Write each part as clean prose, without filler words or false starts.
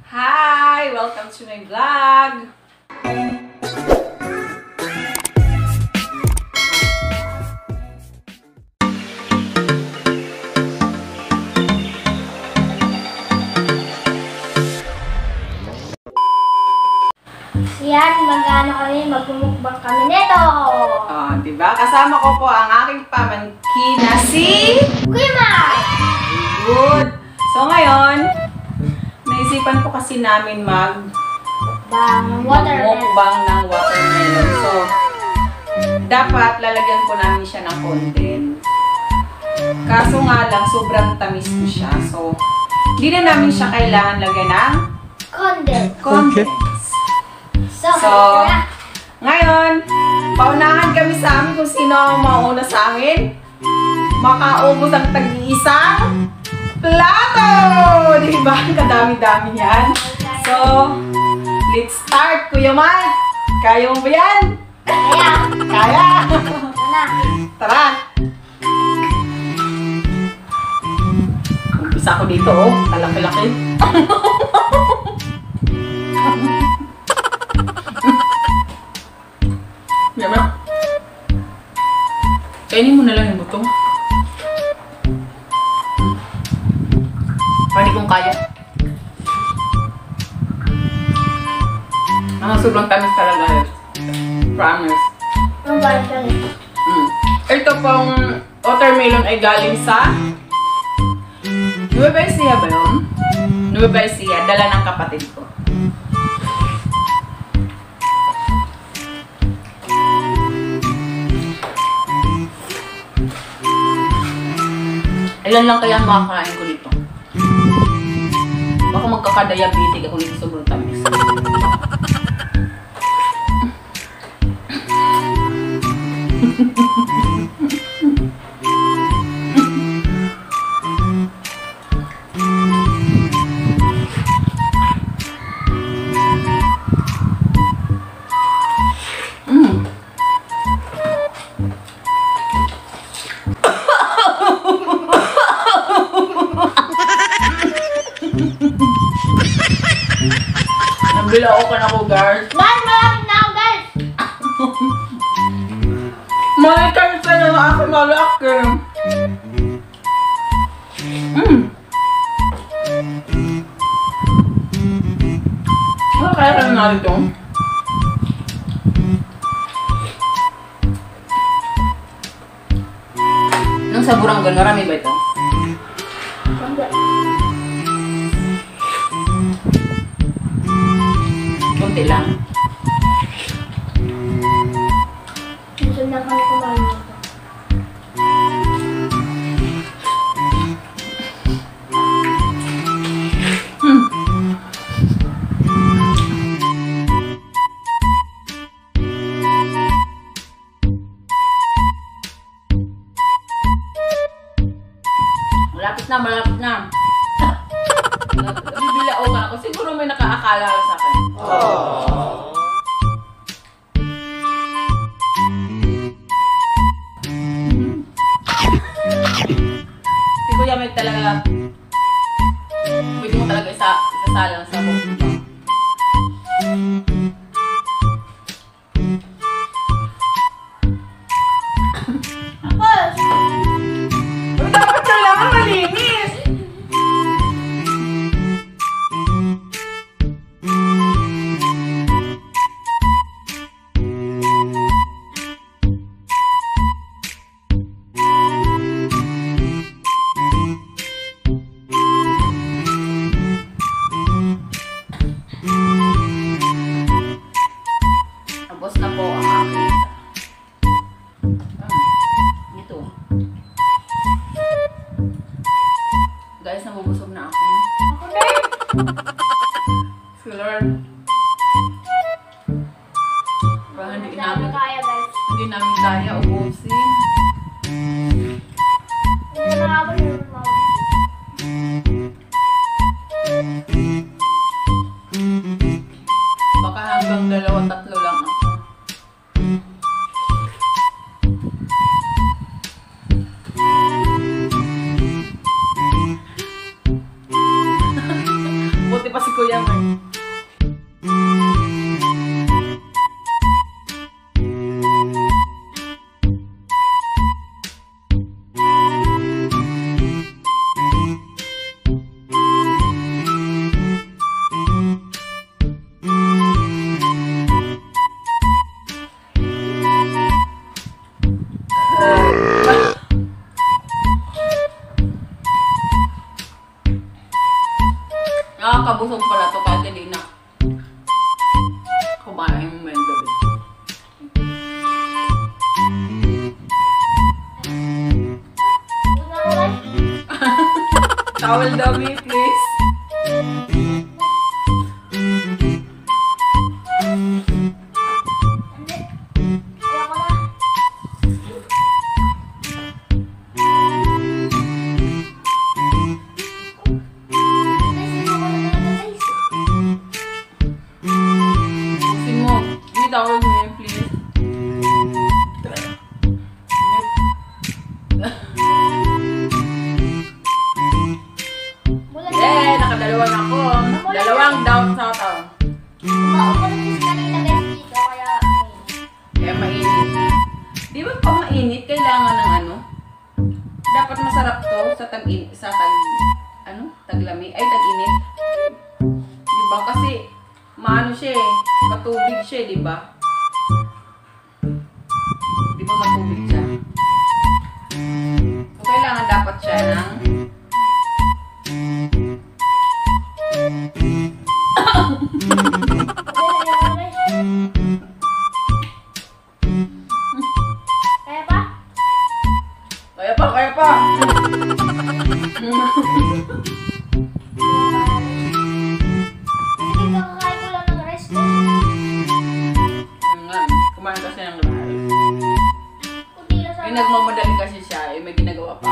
Hi! Welcome to my vlog! Yan, magmumukbang kami nito. Diba? Kasama ko po ang aking pamangkin na si Kuya Mar! Good! So ngayon, naisipan po kasi namin Watermelon. mukbang ng watermelon. So, dapat lalagyan po namin siya ng content. Kaso nga lang, sobrang tamis po siya. So, hindi na namin siya kailangan lagyan ng condensed. So, ngayon, paunahan kami sa amin kung sino ang mauna sa amin. Makaubos ang tag-iisang plato! Diba? Ang kadami-dami yan. So, let's start, Kuya Mike. Kaya mo ba yan? Kaya! Kaya! Tara! Umpisa ko dito, oh. Kalaki-laki. Yama. Kainin mo na lang yung butong. Hindi kong kaya. Sobrang tamis talaga guys. Promise. Ang bata. Ito pong watermelon ay galing sa Nueva Ecija ba yun? Nueva Ecija, dala ng kapatid ko. Ilan lang kaya ang makakain ko dito? Baka magkakadiabetic ako dito, sobrang tamis. Nabilao ka na ko, guys. Malapit na ako, guys! Malikay ka na nga ako malaki. Ano kaya ka na dito? Nung sa Buranggon, marami ba ito? Kunti lang. Gusto na kami kumain nito. Malapit na. Bibilao nga ako. Siguro may nakaakala sa akin. Si Kuya may talaga, pwede mo talaga isasalang sa mukbang. Dapat kailangan malinis! Tapos na po ang aking ito. Guys, nabubusog na ako. Ako din! Si Lord. Parang hindi namin kaya, guys. kaya ubusin. Hindi na ako yung mga. Baka hanggang 2-3 lang ako. Buti pa si Kuya Mark. Nakakabusog pala to kahit hindi na kumain mo yung gabi. Towel dummy, please. Towel mo, please. Yeah, nakadalawa na ako. Dalawang down sa taon. Mauulit kanina guys dito, kaya Mainit. Di ba pa mainit, kailangan ng ano? Dapat masarap to sa taglami, ay tag-init. Di ba? Kasi maano siya eh, matubig siya eh, di ba? Di ba matubig siya? So, kailangan dapat siya ng Kaya pa! kakakain ko lang ng rice. Kumain kasi ng rice. Kunti lang sa Yung nagmamadali kasi siya, may ginagawa pa.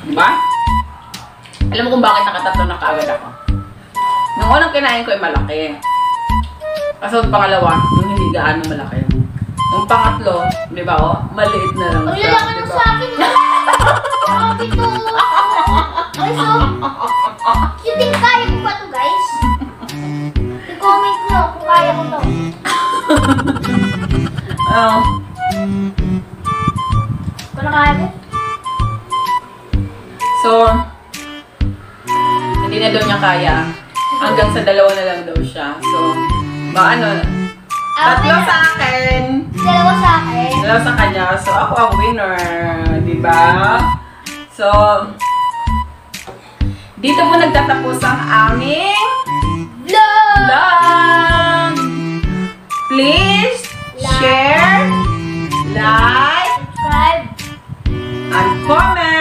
Diba? Alam mo kung bakit nakatatlo na kaagad ako? Nung unang kinain ko ay malaki. Kaso pangalawa, yung hindi gaano malaki. Yung pangatlo, di ba oh, maliit na lang Ang siya. lalaki ng sa akin. Grabe to. Guys, so, you think kaya ko ba to, guys? I-comment nyo kung kaya ko to. Oh. Kung kaya ko. So, hindi na daw niya kaya. Hanggang sa dalawa na lang daw siya. So, ba ano? Tatlo sa akin. Dalawa sa akin. Dalawa sa kanya. So, ako ang winner. Diba? So, dito po nagtatapos ang aming vlog. Please, share, like, Subscribe. and comment.